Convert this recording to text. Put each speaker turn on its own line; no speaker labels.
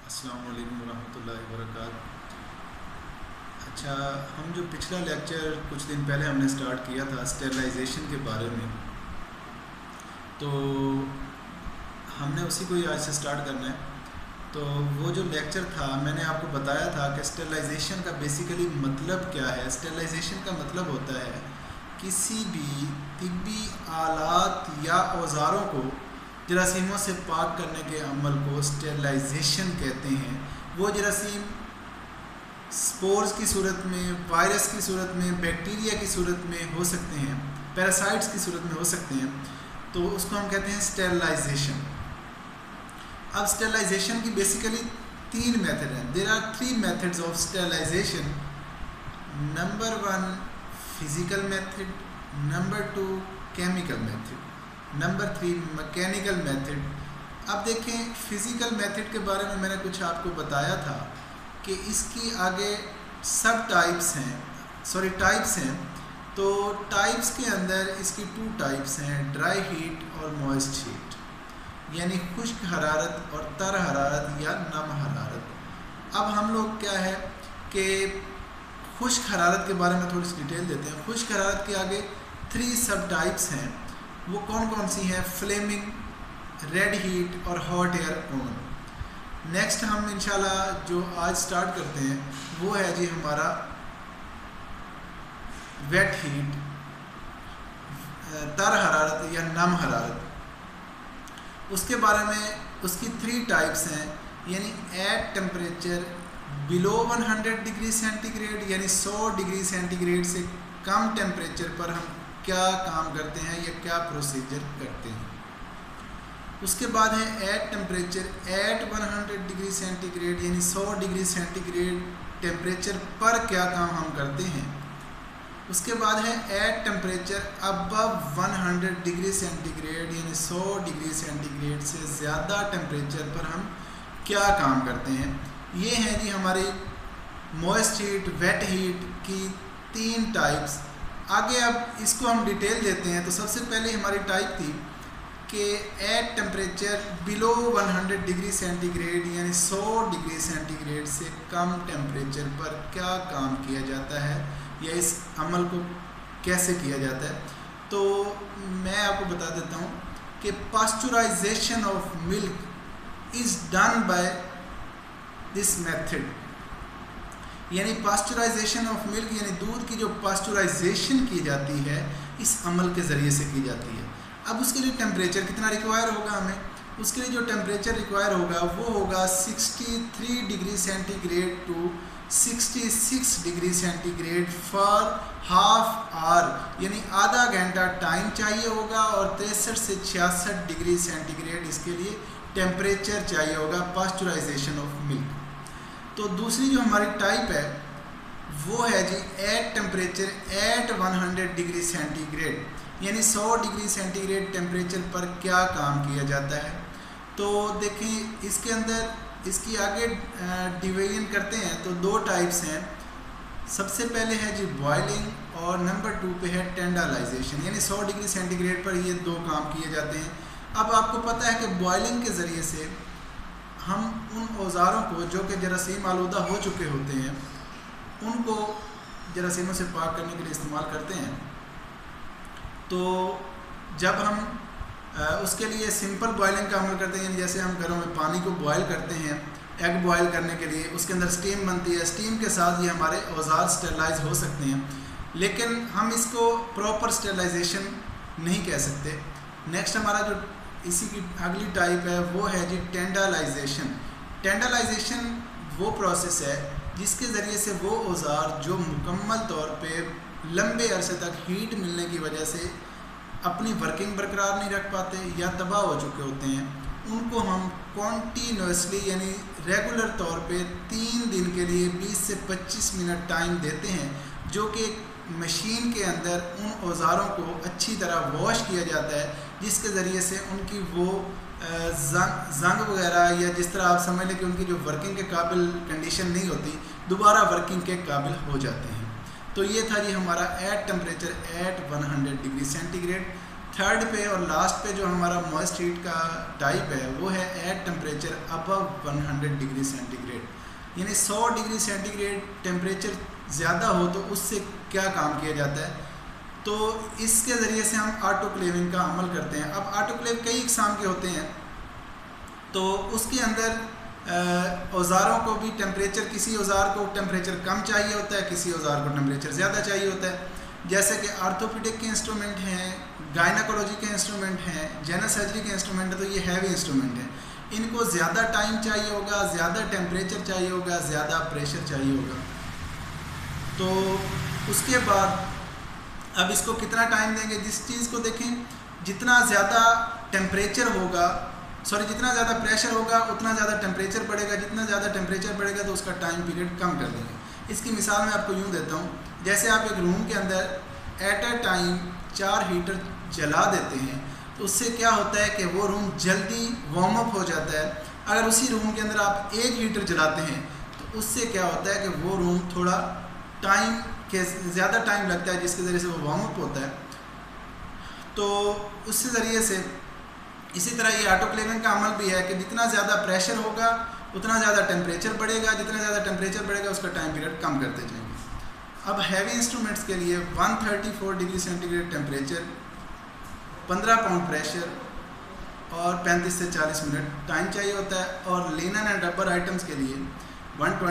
अस्सलाम वालेकुम रहमतुल्लाहि वबरकातुहू। अच्छा, हम जो पिछला लेक्चर कुछ दिन पहले हमने स्टार्ट किया था स्टेरलाइजेशन के बारे में, तो हमने उसी को ही आज से स्टार्ट करना है। तो वो जो लेक्चर था मैंने आपको बताया था कि स्टेरलाइजेशन का बेसिकली मतलब क्या है। स्टेरलाइजेशन का मतलब होता है किसी भी तिब्बी आलात या औज़ारों को जरासीमों से पाक करने के अमल को स्टेरलाइजेशन कहते हैं। वो जरासीम स्पोर्स की सूरत में, वायरस की सूरत में, बैक्टीरिया की सूरत में हो सकते हैं, पैरासाइट्स की सूरत में हो सकते हैं, तो उसको हम कहते हैं स्टेरलाइजेशन। अब स्टेरलाइजेशन की बेसिकली तीन मेथड हैं। There are three methods of sterilization. Number one physical method, number two chemical method, number three mechanical method. अब देखें, फ़िज़िकल मेथड के बारे में मैंने कुछ आपको बताया था कि इसकी आगे सब टाइप्स हैं। तो टाइप्स के अंदर इसकी टू टाइप्स हैं, ड्राई हीट और मॉइस्ट हीट, यानी खुश्क हरारत और तर हरारत या नम हरारत। अब हम लोग क्या है कि खुश्क हरारत के बारे में थोड़ी सी डिटेल देते हैं। खुश्क हरारत के आगे थ्री सब टाइप्स हैं। वो कौन कौन सी हैं? फ्लेमिंग, रेड हीट और हॉट एयर ओवन। नेक्स्ट हम इंशाल्लाह जो आज स्टार्ट करते हैं वो है जी हमारा वेट हीट, तर हरारत या नम हरारत। उसके बारे में उसकी थ्री टाइप्स हैं, यानी at temperature below 100 degree centigrade, यानी 100 डिग्री सेंटीग्रेड से कम टेम्परेचर पर हम क्या काम करते हैं या क्या प्रोसीजर करते हैं। उसके बाद है eight temperature at 100 degree centigrade, यानी 100 डिग्री सेंटीग्रेड टेम्परेचर पर क्या काम हम करते हैं। उसके बाद है at temperature above 100 degree centigrade, यानी 100 डिग्री सेंटीग्रेड से ज़्यादा टेम्परेचर पर हम क्या काम करते हैं। ये हैं जी हमारी मॉइस्ट हीट, वेट हीट की तीन टाइप्स। आगे अब इसको हम डिटेल देते हैं। तो सबसे पहले हमारी टाइप थी कि at temperature below 100 degree centigrade, यानी 100 डिग्री सेंटीग्रेड से कम टेम्परेचर पर क्या काम किया जाता है या इस अमल को कैसे किया जाता है। तो मैं आपको बता देता हूँ कि pasteurisation of milk is done by this method, यानी पास्चुराइजेशन ऑफ मिल्क यानी दूध की जो पास्चुराइजेशन की जाती है इस अमल के ज़रिए से की जाती है। अब उसके लिए टेम्परेचर कितना रिक्वायर होगा हमें? उसके लिए जो टेम्परेचर रिक्वायर होगा वो होगा 63 degree centigrade to 66 degree centigrade for half hour, यानी आधा घंटा टाइम चाहिए होगा और 63 से 66 डिग्री सेंटीग्रेड इसके लिए टेम्परेचर चाहिए होगा पास्चुराइजेशन ऑफ मिल्क। तो दूसरी जो हमारी टाइप है वो है G at temperature at 100 degree centigrade, यानी 100 डिग्री सेंटीग्रेड टेम्परेचर पर क्या काम किया जाता है। तो देखिए इसके अंदर इसकी आगे डिवीजन करते हैं तो दो टाइप्स हैं। सबसे पहले है जी बॉयलिंग और नंबर टू पे है टेंडरलाइजेशन, यानी 100 डिग्री सेंटीग्रेड पर ये दो काम किए जाते हैं। अब आपको पता है कि बॉयलिंग के ज़रिए से हम उन औज़ारों को जो कि जरासीम आलूदा हो चुके होते हैं उनको जरासीमों से पाक करने के लिए इस्तेमाल करते हैं। तो जब हम उसके लिए सिंपल बॉयलिंग का अमल करते हैं, यानी जैसे हम घरों में पानी को बॉयल करते हैं एग बॉयल करने के लिए, उसके अंदर स्टीम बनती है, स्टीम के साथ ये हमारे औज़ार स्टेरलाइज हो सकते हैं, लेकिन हम इसको प्रॉपर स्टेरलाइजेशन नहीं कह सकते। नेक्स्ट हमारा जो इसी की अगली टाइप है वो है जी टेंडरलाइजेशन। टेंडरलाइजेशन वो प्रोसेस है जिसके ज़रिए से वो औज़ार जो मुकम्मल तौर पे लंबे अरसे तक हीट मिलने की वजह से अपनी वर्किंग बरकरार नहीं रख पाते या तबाह हो चुके होते हैं, उनको हम कॉन्टीन्यूसली यानी रेगुलर तौर पे 3 दिन के लिए 20 से 25 मिनट टाइम देते हैं, जो कि मशीन के अंदर उन औज़ारों को अच्छी तरह वॉश किया जाता है, जिसके ज़रिए से उनकी वो जंग वगैरह या जिस तरह आप समझ लें कि उनकी जो वर्किंग के काबिल कंडीशन नहीं होती दोबारा वर्किंग के काबिल हो जाते हैं। तो ये था जी हमारा eight temperature at 100 degree centigrade. Third पे और लास्ट पे जो हमारा मॉइस्ट हीट का टाइप है वो है at temperature above 100 degree centigrade, यानी 100 डिग्री सेंटीग्रेड टेम्परेचर ज़्यादा हो तो उससे क्या काम किया जाता है। तो इसके ज़रिए से हम ऑटोक्लेविंग का अमल करते हैं। अब ऑटोक्लेव कई इकसाम के होते हैं, तो उसके अंदर औज़ारों को भी टेम्परेचर, किसी औज़ार को टेम्परेचर कम चाहिए होता है, किसी औज़ार को टेम्परेचर ज़्यादा चाहिए होता है। जैसे कि आर्थोपेडिक के इंस्ट्रूमेंट हैं, गायनाकोलॉजी के इंस्ट्रूमेंट हैं, जनरल सर्जरी के इंस्ट्रूमेंट हैं, तो ये हैवी इंस्ट्रूमेंट हैं। इनको ज़्यादा टाइम चाहिए होगा, ज़्यादा टेम्परेचर चाहिए होगा, ज़्यादा प्रेशर चाहिए होगा। तो उसके बाद अब इसको कितना टाइम देंगे, जिस चीज़ को देखें, जितना ज़्यादा टेम्परेचर होगा, जितना ज़्यादा प्रेशर होगा उतना ज़्यादा टेम्परेचर बढ़ेगा, जितना ज़्यादा टेम्परेचर बढ़ेगा तो उसका टाइम पीरियड कम कर देंगे। इसकी मिसाल मैं आपको यूँ देता हूँ, जैसे आप एक रूम के अंदर एट अ टाइम 4 हीटर जला देते हैं तो उससे क्या होता है कि वो रूम जल्दी वार्म अप हो जाता है। अगर उसी रूम के अंदर आप 1 हीटर जलाते हैं तो उससे क्या होता है कि वो रूम थोड़ा टाइम के ज़्यादा टाइम लगता है, जिसके ज़रिए से वो वार्म अप होता है। तो उससे ज़रिए से इसी तरह ये ऑटोक्लेविंग का अमल भी है कि जितना ज़्यादा प्रेशर होगा उतना ज़्यादा टेम्परेचर बढ़ेगा, जितना ज़्यादा टेम्परेचर बढ़ेगा उसका टाइम पीरियड कम करते जाएंगे। अब हैवी इंस्ट्रूमेंट्स के लिए 134 degree centigrade temperature, 15 pound pressure और 35 से 40 मिनट टाइम चाहिए होता है। और लिनन एंड रबर आइटम्स के लिए 120